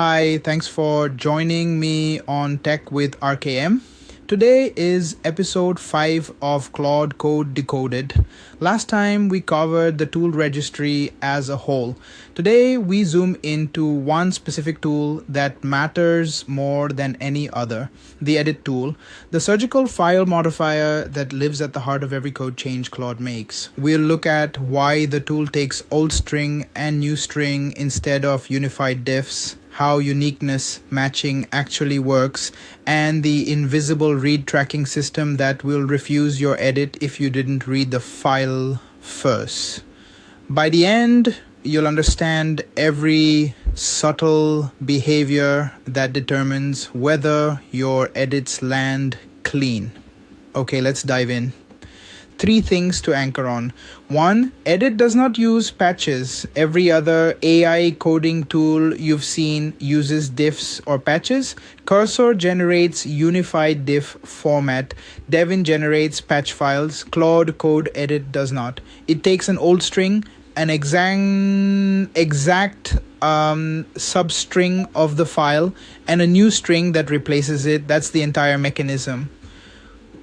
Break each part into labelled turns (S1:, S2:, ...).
S1: Hi, thanks for joining me on Tech with RKM. Today is episode 5 of Claude Code Decoded. Last time we covered the tool registry as a whole. Today we zoom into one specific tool that matters more than any other, the edit tool, the surgical file modifier that lives at the heart of every code change Claude makes. We'll look at why the tool takes old string and new string instead of unified diffs, how uniqueness matching actually works, and the invisible read tracking system that will refuse your edit if you didn't read the file first. By the end, you'll understand every subtle behavior that determines whether your edits land clean. Okay, let's dive in. 3 things to anchor on. 1. Edit does not use patches. Every other AI coding tool you've seen uses diffs or patches. Cursor generates unified diff format. Devin generates patch files. Claude Code Edit does not. It takes an old string, an exact substring of the file, and a new string that replaces it. That's the entire mechanism.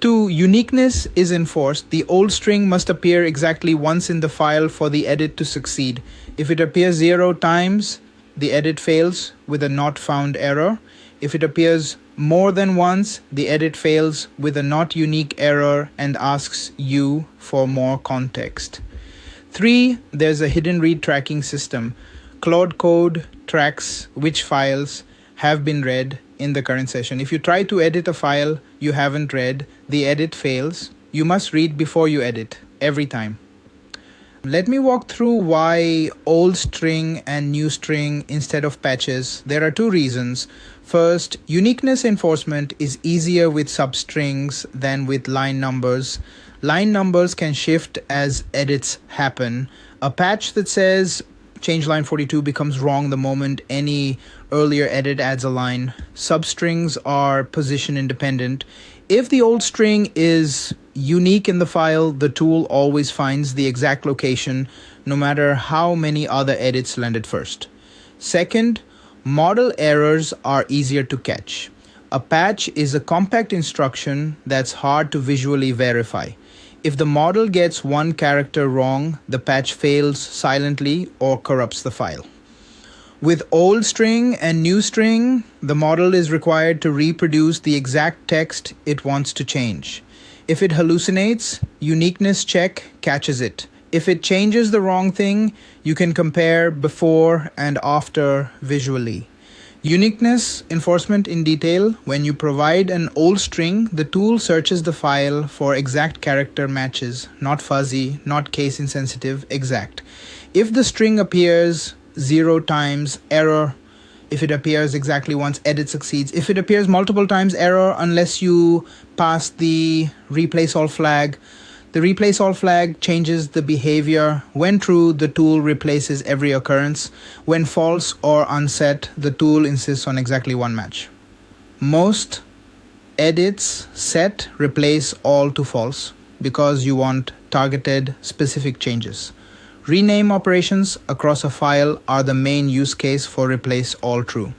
S1: 2. Uniqueness is enforced. The old string must appear exactly once in the file for the edit to succeed. If it appears 0 times, the edit fails with a not found error. If it appears more than once, the edit fails with a not unique error and asks you for more context. 3. There's a hidden read tracking system. Claude Code tracks which files have been read in the current session. If you try to edit a file you haven't read, the edit fails. You must read before you edit, every time. Let me walk through why old string and new string instead of patches. There are 2 reasons. First, uniqueness enforcement is easier with substrings than with line numbers. Line numbers can shift as edits happen. A patch that says change line 42 becomes wrong the moment any earlier edit adds a line. Substrings are position independent. If the old string is unique in the file, the tool always finds the exact location, no matter how many other edits landed first. Second, model errors are easier to catch. A patch is a compact instruction that's hard to visually verify. If the model gets one character wrong, the patch fails silently or corrupts the file. With old string and new string, the model is required to reproduce the exact text it wants to change. If it hallucinates, uniqueness check catches it. If it changes the wrong thing, you can compare before and after visually. Uniqueness enforcement in detail. When you provide an old string, the tool searches the file for exact character matches, not fuzzy, not case insensitive, exact. If the string appears 0 times, error. If it appears exactly once, edit succeeds. If it appears multiple times, error unless you pass the replace all flag. The replace all flag changes the behavior. When true, the tool replaces every occurrence. When false or unset, the tool insists on exactly one match. Most edits set replace all to false because you want targeted specific changes. Rename operations across a file are the main use case for replace all true.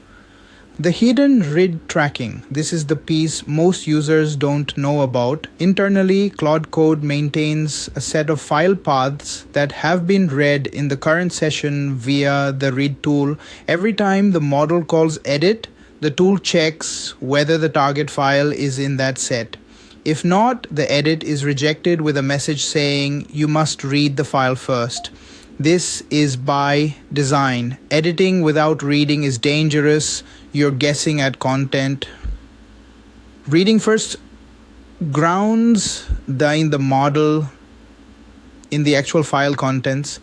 S1: The hidden read tracking. This is the piece most users don't know about. Internally, Claude Code maintains a set of file paths that have been read in the current session via the read tool. Every time the model calls edit, the tool checks whether the target file is in that set. If not, the edit is rejected with a message saying you must read the file first. This is by design. Editing without reading is dangerous. You're guessing at content. Reading first grounds the model in the actual file contents.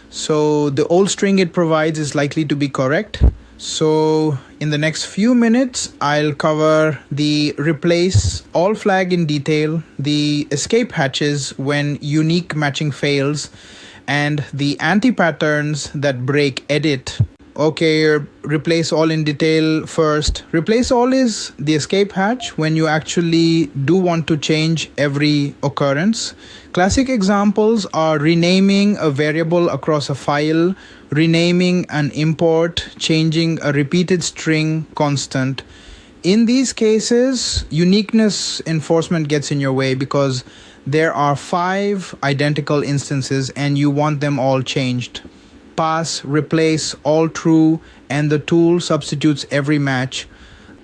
S1: So the old string it provides is likely to be correct. So in the next few minutes, I'll cover the replace all flag in detail, the escape hatches when unique matching fails, and the anti-patterns that break edit okay, replace all in detail first. Replace all is the escape hatch when you actually do want to change every occurrence. Classic examples are renaming a variable across a file, renaming an import, changing a repeated string constant. In these cases, uniqueness enforcement gets in your way because there are 5 identical instances and you want them all changed. Pass, replace, all true, and the tool substitutes every match.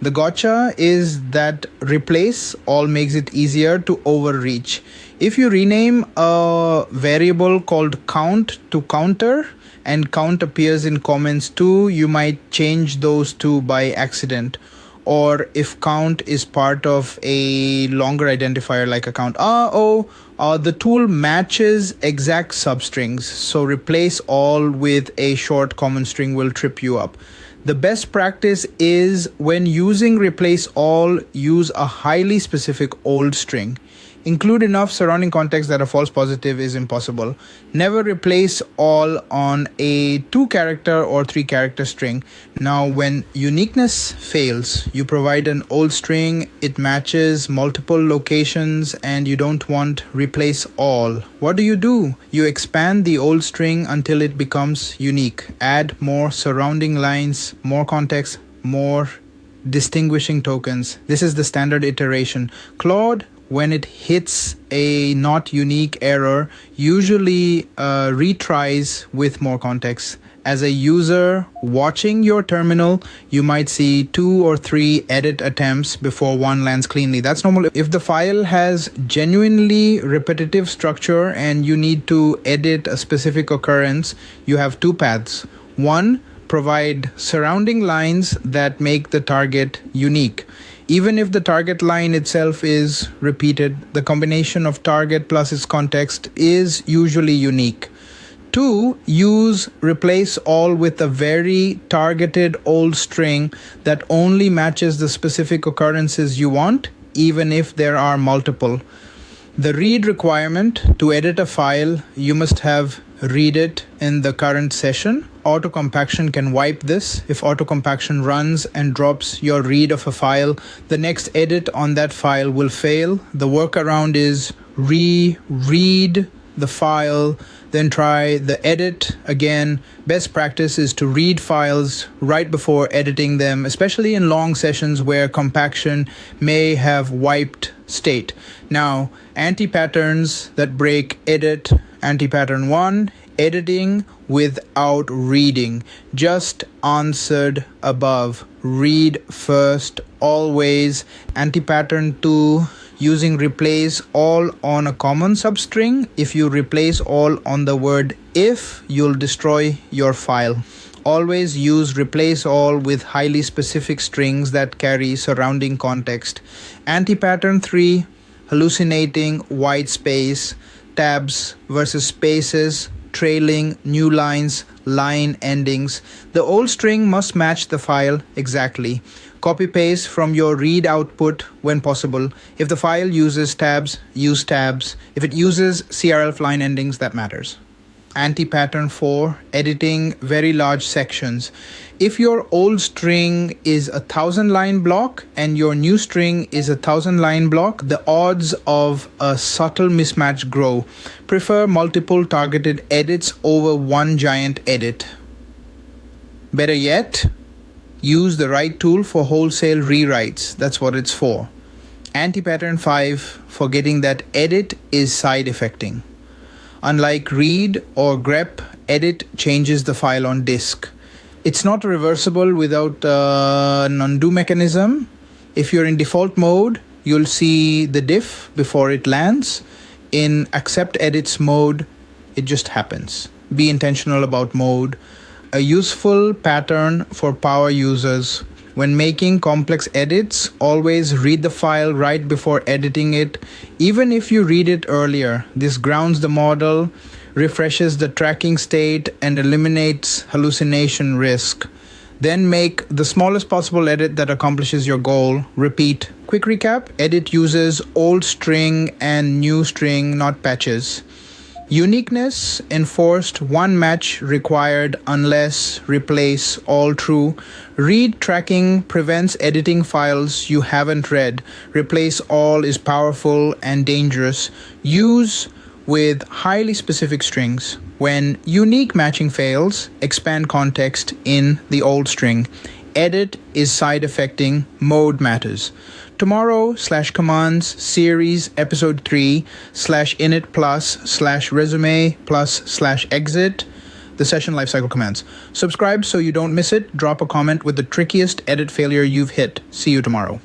S1: The gotcha is that replace all makes it easier to overreach. If you rename a variable called count to counter and count appears in comments too, you might change those two by accident. Or if count is part of a longer identifier like a count, the tool matches exact substrings, so replace all with a short common string will trip you up. The best practice is when using replace all, use a highly specific old string. Include enough surrounding context that a false positive is impossible. Never replace all on a 2-character or 3-character string. Now, when uniqueness fails, you provide an old string, it matches multiple locations, and you don't want replace all. What do? You expand the old string until it becomes unique. Add more surrounding lines, more context, more distinguishing tokens. This is the standard iteration. Claude, when it hits a not unique error, usually retries with more context. As a user watching your terminal, you might see 2 or 3 edit attempts before one lands cleanly. That's normal. If the file has genuinely repetitive structure and you need to edit a specific occurrence, you have 2 paths. 1, provide surrounding lines that make the target unique. Even if the target line itself is repeated, the combination of target plus its context is usually unique. 2, use replace all with a very targeted old string that only matches the specific occurrences you want, even if there are multiple. The read requirement to edit a file, you must have read it in the current session. Auto-compaction can wipe this. If auto-compaction runs and drops your read of a file, the next edit on that file will fail. The workaround is reread the file, then try the edit again. Best practice is to read files right before editing them, especially in long sessions where compaction may have wiped state. Now, anti-patterns that break edit. Anti-pattern 1, editing without reading. Just answered above. Read first, always. Anti-pattern 2, using replace all on a common substring. If you replace all on the word if, you'll destroy your file. Always use replace all with highly specific strings that carry surrounding context. Anti-pattern 3, hallucinating, white space, tabs versus spaces, trailing, new lines, line endings. The old string must match the file exactly. Copy paste from your read output when possible. If the file uses tabs, use tabs. If it uses CRF line endings, that matters. Anti-pattern 4, editing very large sections. If your old string is a 1,000-line block and your new string is a 1,000-line block, the odds of a subtle mismatch grow. Prefer multiple targeted edits over one giant edit. Better yet, use the right tool for wholesale rewrites. That's what it's for. Anti-pattern 5, forgetting that edit is side effecting. Unlike read or grep, edit changes the file on disk. It's not reversible without an undo mechanism. If you're in default mode, you'll see the diff before it lands. In accept edits mode, it just happens. Be intentional about mode. A useful pattern for power users. When making complex edits, always read the file right before editing it, even if you read it earlier. This grounds the model, refreshes the tracking state, and eliminates hallucination risk. Then make the smallest possible edit that accomplishes your goal. Repeat. Quick recap, edit uses old string and new string, not patches. Uniqueness enforced, one match required unless, replace, all true. Read tracking prevents editing files you haven't read. Replace all is powerful and dangerous. Use with highly specific strings. When unique matching fails, expand context in the old string. Edit is side effecting, mode matters. Tomorrow/commands series episode 3/init plus/resume plus/exit, the session lifecycle commands. Subscribe so you don't miss it. Drop a comment with the trickiest edit failure you've hit. See you tomorrow.